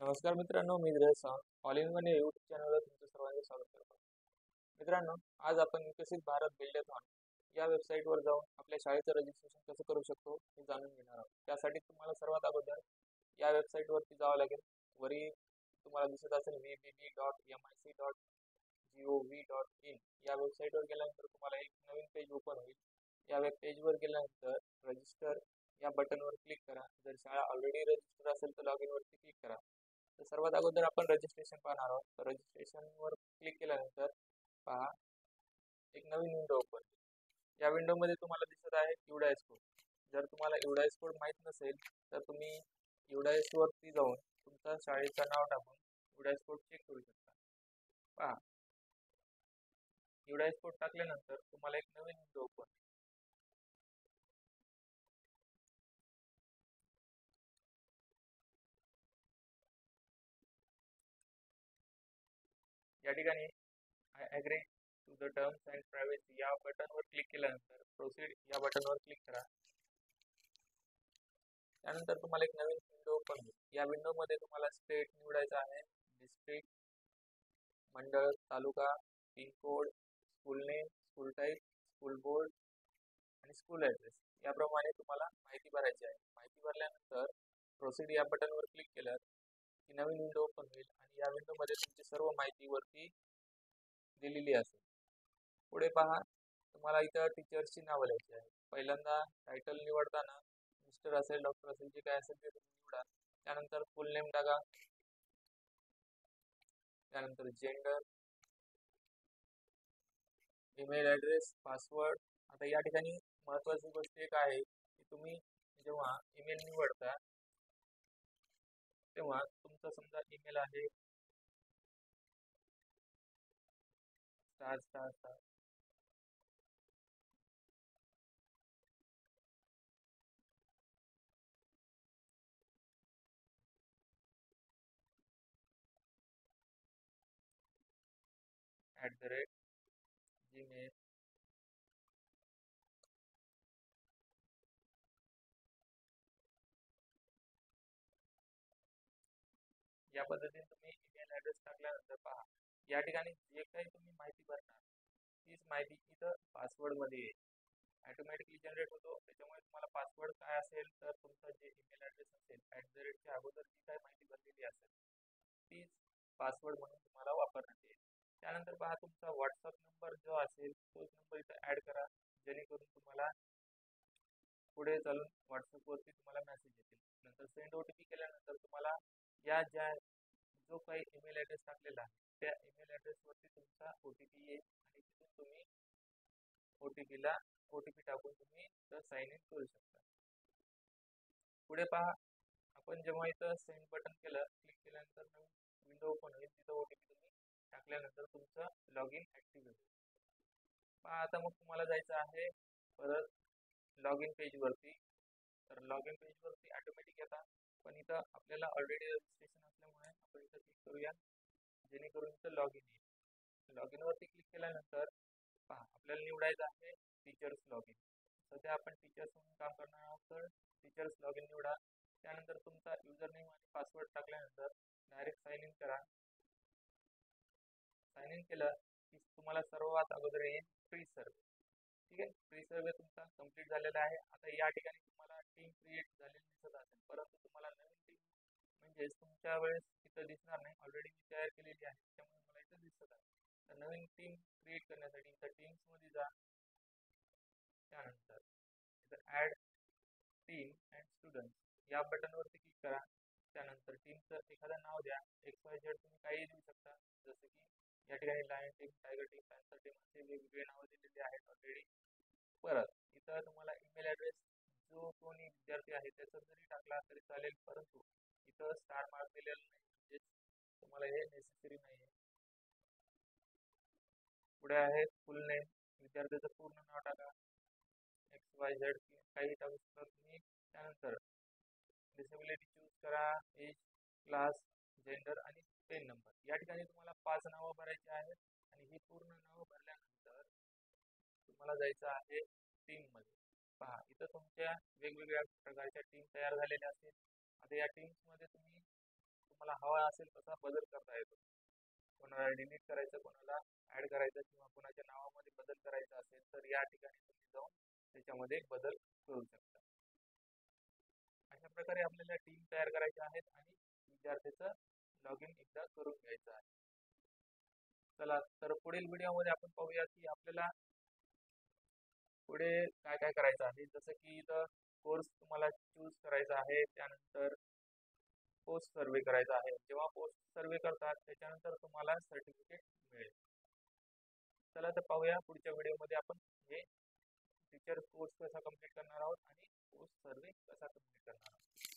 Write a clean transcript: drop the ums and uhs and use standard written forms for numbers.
नमस्कार मित्रांनो, मी Dheeraj Sawant. All in one या यूट्यूब चॅनलवर तुमचं सर्वांचं स्वागत करतो. मित्रांनो, आज आपण विकसित भारत बिल्डॅथॉन या वेबसाईटवर जाऊन आपल्या शाळेचं रजिस्ट्रेशन कसं करू शकतो हे जाणून घेणार आहोत. त्यासाठी तुम्हाला सर्वात अगोदर या वेबसाईटवरती जावं लागेल. वरी तुम्हाला दिसत असेल www.mic.gov.in या वेबसाईटवर गेल्यानंतर तुम्हाला एक नवीन पेज ओपन होईल. या वेब पेजवर गेल्यानंतर रजिस्टर या बटनवर क्लिक करा. जर शाळा ऑलरेडी रजिस्टर असेल तर लॉग इनवरती क्लिक करा. तर सर्वात अगोदर आपण रजिस्ट्रेशन पाहणार आहोत. तर रजिस्ट्रेशनवर क्लिक केल्यानंतर पहा एक नवीन विंडो ओपन होईल. या विंडोमध्ये तुम्हाला दिसत आहे युडायस कोड. जर तुम्हाला युडायस कोड माहीत नसेल तर तुम्ही युडायस वरती जाऊन तुमच्या शाळेचं नाव टाकून युडायस कोड चेक करू शकता. पहा युडायस कोड टाकल्यानंतर तुम्हाला एक नवीन विंडो ओपन होईल. या ठिकाणी I agree to the terms and privacy या बटनवर क्लिक केल्यानंतर प्रोसीड या बटनवर क्लिक करा. त्यानंतर तुम्हाला एक नवीन विंडो ओपन होईल. या विंडोमध्ये तुम्हाला स्टेट निवडायचा आहे, डिस्ट्रिक्ट, मंडळ, taluka, pincode, school name, school type, school board आणि स्कूल ॲड्रेस याप्रमाणे तुम्हाला माहिती भरायची आहे. माहिती भरल्यानंतर प्रोसीड या बटनवर क्लिक केल्यास ही नवीन विंडो ओपन होईल आणि या विंडोमध्ये तुमची सर्व माहिती वरती दिलेली असेल. पुढे पहा तुम्हाला इथं टीचर्सची नावं लिहायची आहे. पहिल्यांदा टायटल निवडताना मिस्टर असेल, डॉक्टर असेल, जे काय असेल ते तुम्ही निवडा. त्यानंतर फुल नेम टाका. त्यानंतर जेंडर, ईमेल ॲड्रेस, पासवर्ड. आता या ठिकाणी महत्त्वाची गोष्ट एक आहे की तुम्ही जेव्हा ईमेल निवडता तेव्हा तुमचा समजा ईमेल आहे स्टार स्टार स्टार @gmail या पद्धतीने तुम्ही ईमेल ॲड्रेस टाकल्यानंतर पहा या ठिकाणी जे काही तुम्ही माहिती भरणार तीच माहिती इथं पासवर्डमध्ये येईल. ऑटोमॅटिकली जनरेट होतो. त्याच्यामुळे तुम्हाला पासवर्ड काय असेल तर तुमचा जे ईमेल ॲड्रेस असेल च्या अगोदर जी काय माहिती भरलेली असेल तीच पासवर्ड म्हणून तुम्हाला वापरण्यात येईल. त्यानंतर पहा तुमचा व्हॉट्सअप नंबर जो असेल तोच नंबर इथं ॲड करा, जेणेकरून तुम्हाला पुढे चालून व्हॉट्सअपवरती तुम्हाला मेसेज येतील. नंतर सेंड OTP केल्यानंतर तुम्हाला या ज्या जो काही ईमेल ॲड्रेस टाकलेला आहे त्या ईमेल ॲड्रेसवरती तुमचा OTP येईल आणि तिथून तुम्ही OTP टाकून तुम्ही साइन इन करू शकता. पुढे पहा आपण जेव्हा इथं सेंड बटन केलं क्लिक केल्यानंतर नवीन विंडो ओपन होईल. तिथं OTP तुम्ही टाकल्यानंतर तुमचं लॉग इन ॲक्टिव्ह होईल. पहा आता मग तुम्हाला जायचं आहे परत लॉग इन पेजवरती. तर लॉग इन पेजवरती ऑटोमॅटिक येतात, पण इथं आपल्याला ऑलरेडी रजिस्ट्रेशन असल्यामुळे आपण इथं क्लिक करूया, जेणेकरून इथं लॉग इन येईल. लॉग इनवरती क्लिक केल्यानंतर पहा आपल्याला निवडायचं आहे टीचर्स लॉग इन. सध्या आपण टीचर्स म्हणून काम करणार आहोत तर टीचर्स लॉग इन निवडा. त्यानंतर तुमचा युजर नेम आणि पासवर्ड टाकल्यानंतर डायरेक्ट साइन इन करा. साइन इन केलं की तुम्हाला सर्वात अगोदर येईल प्री सर्वे. ठीक आहे, प्री सर्वे तुमचा कंप्लीट झालेला आहे. आता या ठिकाणी तुम्हाला टीम क्रिएट झालेली दिसत असेल, परंतु तुम्हाला नवीन टीम म्हणजेच तुमच्या वेळेस इथं दिसणार नाही, ऑलरेडी मी तयार केलेली आहे त्यामुळे मला इथं दिसत आहे. तर नवीन टीम क्रिएट करण्यासाठी इथं टीम्समध्ये जा. त्यानंतर इथं ॲड टीम अँड स्टुडंट्स या बटनवरती क्लिक करा. त्यानंतर टीमचं एखादं नाव द्या. XYZ तुम्ही काही देऊ शकता, जसं की या ठिकाणी lion team, tiger team, panther team असे वेगवेगळे नावं दिलेली आहेत ऑलरेडी. परत इथं तुम्हाला ईमेल ॲड्रेस जो कोणी विद्यार्थी आहे त्याचा जरी टाकला तरी चालेल, परंतु इथं स्टार मार्क दिलेला नाही, म्हणजेच तुम्हाला हे नेसेसरी नाही आहे. पुढे आहे फुल नेम, विद्यार्थ्याचं पूर्ण नाव टाका. XYZ काही टाकू शकता तुम्ही. त्यानंतर डिसेबिलिटी चूज करा, एज, क्लास, जेंडर आणि पेन नंबर. या ठिकाणी तुम्हाला 5 नावं भरायची आहेत आणि ही पूर्ण नावं भरल्यानंतर तुम्हाला जायचं आहे टीममध्ये. पहा इथं तुमच्या वेगवेगळ्या प्रकारच्या टीम तयार झालेल्या असतील. आता या टीम्समध्ये तुम्हाला तुम्हाला हवा असेल तसा बदल करता येतो. कोणाला डिलीट करायचं, कोणाला ऍड करायचं किंवा कोणाच्या नावामध्ये बदल करायचा असेल तर या ठिकाणी तुम्ही जाऊन त्याच्यामध्ये बदल करू शकता. अशा प्रकारे आपल्याला टीम तयार करायच्या आहेत आणि विद्यार्थ्याचं लॉग इन एकदा करून घ्यायचं आहे. चला तर पुढील व्हिडिओमध्ये आपण पाहूया की आपल्याला पुढे काय काय करायचं आहे. जसं की इथं कोर्स तुम्हाला चूज करायचा आहे, त्यानंतर पोस्ट सर्वे करायचा आहे. जेव्हा पोस्ट सर्वे करतात त्याच्यानंतर तुम्हाला सर्टिफिकेट मिळेल. चला तर पाहूया पुढच्या व्हिडिओमध्ये आपण हे टीचर कोर्स कसा कम्प्लीट करणार आहोत आणि पोस्ट सर्वे कसा कम्प्लीट करणार आहोत.